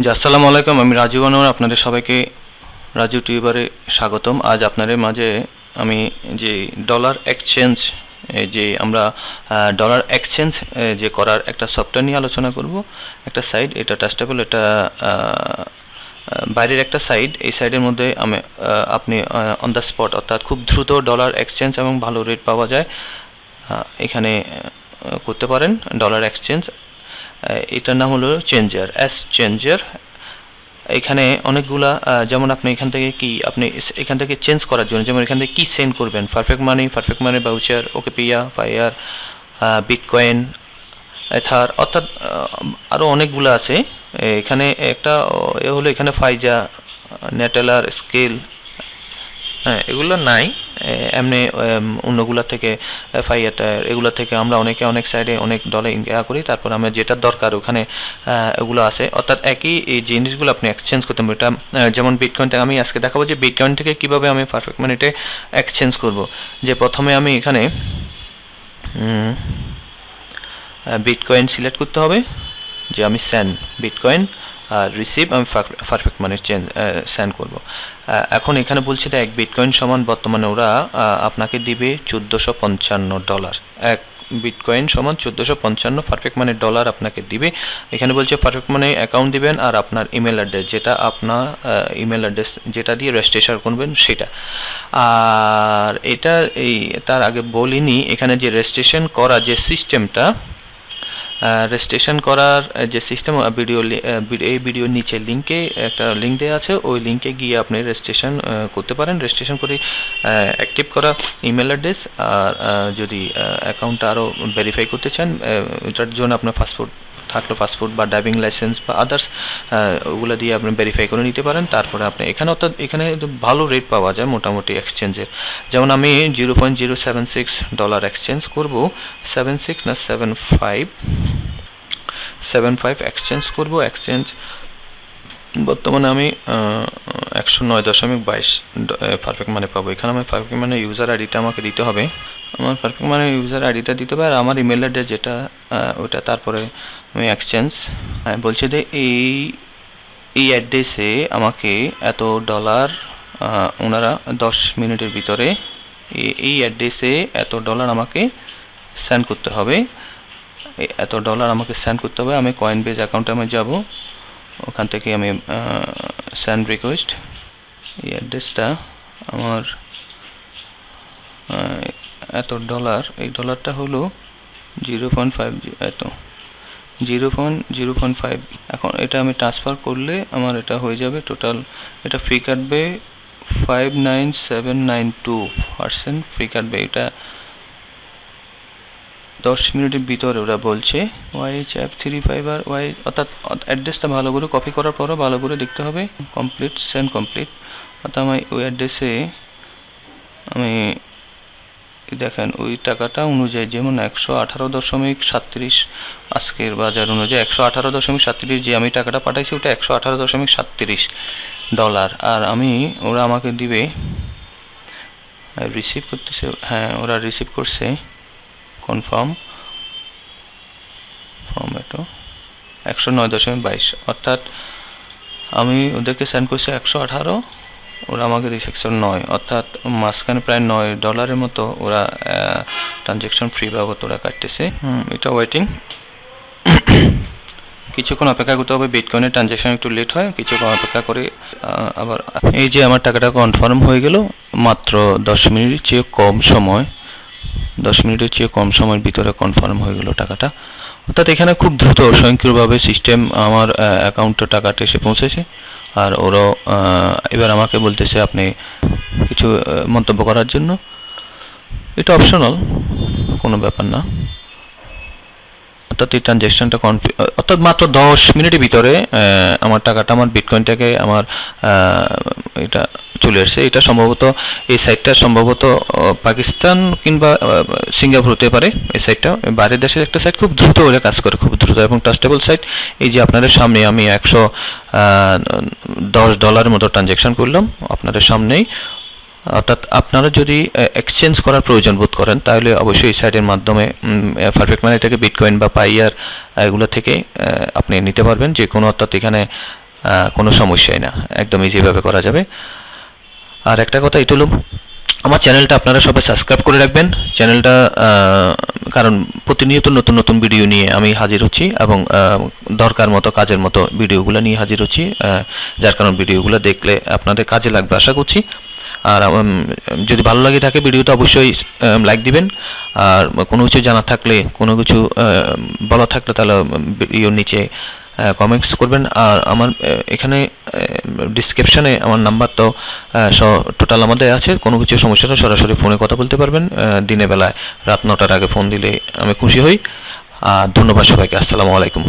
জি, আসসালামু আলাইকুম। আমি রাজীব আনোয়ার। আপনাদের সবাইকে রাজীব টিউবারে স্বাগতম। আজ আপনাদের মাঝে আমি যে ডলার এক্সচেঞ্জ যে আমরা ডলার এক্সচেঞ্জ যে করার একটা সফটওয়্যার নিয়ে আলোচনা করব। একটা সাইট, এটা ট্রাস্টেবল, এটা বাইরের একটা সাইট। এই সাইটের মধ্যে আপনি অন দ্য স্পট অর্থাৎ খুব দ্রুত ডলার এক্সচেঞ্জ এবং ভালো রেট পাওয়া যায়, এখানে করতে পারেন ডলার এক্সচেঞ্জ। এটার নাম হলো চেঞ্জার, চেঞ্জার। এখানে অনেকগুলা, যেমন আপনি এখান থেকে চেঞ্জ করার জন্য, যেমন এখান থেকে কি সেন্ড করবেন, পারফেক্ট মানি, ভাউচার, ওকে পিয়া, ফায়ার, বিটকয়েন, এথার, অর্থাৎ আরও অনেকগুলো আছে। এখানে একটা হলো এখানে ফাইজা, নেটেলার, স্কেল, হ্যাঁ এগুলো নাই। এমনি অন্যগুলা থেকে ফাইয়াটার এগুলো থেকে আমরা অনেক সাইডে অনেক ডলার ইনকাম করি, তারপর আমরা যেটা দরকার ওখানে এগুলো আছে। অর্থাৎ একই এই জিনিসগুলো আপনি এক্সচেঞ্জ করতে পারবেন। এটা যেমন বিটকয়েন থেকে আমি আজকে দেখাবো যে বিটকয়েন থেকে কীভাবে আমি পারফেক্ট মানিতে এক্সচেঞ্জ করব। যে প্রথমে আমি এখানে বিটকয়েন সিলেক্ট করতে হবে, যে আমি সেন্ড বিটকয়েন আর রিসিভ আমি পারফেক্ট মানি সেন্ড করব। এখন এখানে বলছি যে এক বিটকয়েন সমান বর্তমানে ওরা আপনাকে দিবে $1455। এক বিটকয়েন সমান 1455 পারফেক্ট মানি ডলার আপনাকে দিবে। এখানে বলছে পারফেক্ট মানি অ্যাকাউন্ট দিবেন আর আপনার ইমেল অ্যাড্রেস, যেটা আপনার ইমেল অ্যাড্রেস যেটা দিয়ে রেজিস্ট্রেশন করবেন সেটা। আর এটা তার আগে বলিনি, এখানে যে রেজিস্ট্রেশন করা যে সিস্টেমটা, রেজিস্ট্রেশন করার যে সিস্টেম, এই ভিডিওর নিচে লিঙ্কে একটা লিঙ্ক দেওয়া আছে, ওই লিঙ্কে গিয়ে আপনি রেজিস্ট্রেশন করতে পারেন। রেজিস্ট্রেশন করে অ্যাক্টিভ করা ইমেল অ্যাড্রেস, আর যদি অ্যাকাউন্টটা আরও ভেরিফাই করতে চান, এটার জন্য আপনার পাসপোর্ট থাকলে পাসপোর্ট বা ড্রাইভিং লাইসেন্স বা আদার্স ওগুলো দিয়ে আপনি ভেরিফাই করে নিতে পারেন। তারপরে আপনি এখানে, অর্থাৎ এখানে ভালো রেট পাওয়া যায় মোটামুটি এক্সচেঞ্জের। যেমন আমি $0.076 এক্সচেঞ্জ করব, 76 না 75 এক্সচেঞ্জ করব। এক্সচেঞ্জ বর্তমানে আমি 109.22 পারফেক্ট মানে পাবো। এখানে আমি পারফেক্ট মানে ইউজার আইডিটা আমাকে দিতে হবে, আমার পারফেক্ট মানে ইউজার আইডিটা দিতে হবে, আর আমার ইমেল অ্যাড্রেস যেটা ওটা। তারপরে আমি এক্সচেঞ্জ বলছি যে এই অ্যাড্রেসে আমাকে এত ডলার, ওনারা 10 মিনিটের ভিতরে এই অ্যাড্রেসে এত ডলার আমাকে সেন্ড করতে হবে। এত ডলার আমাকে সেন্ড করতে হবে। আমি কয়েনবেজ অ্যাকাউন্টে আমি যাব, ওখান থেকে আমি সেন্ড রিকোয়েস্ট, এই অ্যাড্রেসটা আমার এত ডলার, এই ডলারটা হলো 0.5, এত 0.5। এখন এটা আমি ট্রান্সফার করলে আমার এটা হয়ে যাবে টোটাল, এটা ফ্রি কাটবে 59792% ফ্রি কাটবে। এটা 10 মিনিটের ভিতরে ওরা বলছে। YHF35 আর ওয়াই, অর্থাৎ অ্যাড্রেসটা ভালো করে কপি করার পরও ভালো করে দেখতে হবে। Complete, send complete. অর্থাৎ আমি ওই অ্যাড্রেসে আমি দেখেন ওই টাকাটা অনুযায়ী, যেমন 118.37 আজকের বাজার অনুযায়ী 118.37 যে আমি টাকাটা পাঠাইছি ওটা $118.37। আর ওরা আমাকে দিবে, রিসিভ করতেছে, হ্যাঁ ওরা রিসিভ করছে, কনফার্ম ফর্ম, এটা 109.22। অর্থাৎ আমি ওদেরকে সেন্ড করছি 118, ওরা আমাকে দিয়েছে 109, অর্থাৎ মাঝখানে প্রায় $9 মতো ওরা ট্রানজ্যাকশন ফ্রি বাবদ ওরা কাটতেছে। এটা ওয়েটিং, কিছুক্ষণ অপেক্ষা করতে হবে। বিটকয়েনের ট্রানজ্যাকশন একটু লেট হয়, কিছুক্ষণ অপেক্ষা করে আবার এই যে আমার টাকাটা কনফার্ম হয়ে গেল মাত্র 10 মিনিটের চেয়ে কম সময়ের ভিতরে কনফার্ম হয়ে গেল টাকাটা। অর্থাৎ এখানে খুব দ্রুত স্বয়ংক্রিয়ভাবে সিস্টেম আমার অ্যাকাউন্টে টাকাটা এসে পৌঁছেছে। আর ওরাও এবার আমাকে বলতেছে আপনি কিছু মন্তব্য করার জন্য, এটা অপশনাল, কোনো ব্যাপার না। অর্থাৎ এই ট্রানজ্যাকশনটা অর্থাৎ মাত্র 10 মিনিটের ভিতরে আমার টাকাটা, আমার বিটকয়েনটাকে আমার এটা চলে আসছে। এটা সম্ভবত, এই সাইটটা সম্ভবত পাকিস্তান কিংবা সিঙ্গাপুর হতে পারে। এই সাইটটা বাইরের দেশের একটা সাইট, খুব দ্রুত ওরা কাজ করে, খুব দ্রুত এবং ট্রাস্টেবল সাইট। এই যে আপনাদের সামনে আমি $110 মতো ট্রানজ্যাকশন করলাম আপনাদের সামনেই। অর্থাৎ আপনারা যদি এক্সচেঞ্জ করার প্রয়োজন বোধ করেন তাহলে অবশ্যই এই সাইটের মাধ্যমে পারফেক্ট মানি থেকে বিটকয়েন বা পাইয়ার এগুলো থেকে আপনি নিতে পারবেন যে কোনো। অর্থাৎ এখানে কোনো সমস্যাই না, একদম ইজিভাবে করা যাবে। আর একটা কথা এটা হলো, আমার চ্যানেলটা আপনারা সবাই সাবস্ক্রাইব করে রাখবেন চ্যানেলটা, কারণ প্রতিনিয়ত নতুন নতুন ভিডিও নিয়ে আমি হাজির হচ্ছি এবং দরকার মতো কাজের মতো ভিডিওগুলো নিয়ে হাজির হচ্ছি, যার কারণ ভিডিওগুলো দেখলে আপনাদের কাজে লাগবে আশা করছি। আর যদি ভালো লাগে থাকে ভিডিওটা অবশ্যই লাইক দিবেন। আর কোনো কিছু জানা থাকলে, কোনো কিছু বলা থাকলে তাহলে ভিডিওর নিচে কমেন্টস করবেন। আর আমার এখানে ডিসক্রিপশানে আমার নাম্বার তো টোটাল আমাদের আছে, কোনো কিছু সমস্যা হলে সরাসরি ফোনে কথা বলতে পারবেন। দিনের বেলায় রাত 9টার আগে ফোন দিলে আমি খুশি হই। আর ধন্যবাদ সবাইকে, আসসালামু আলাইকুম।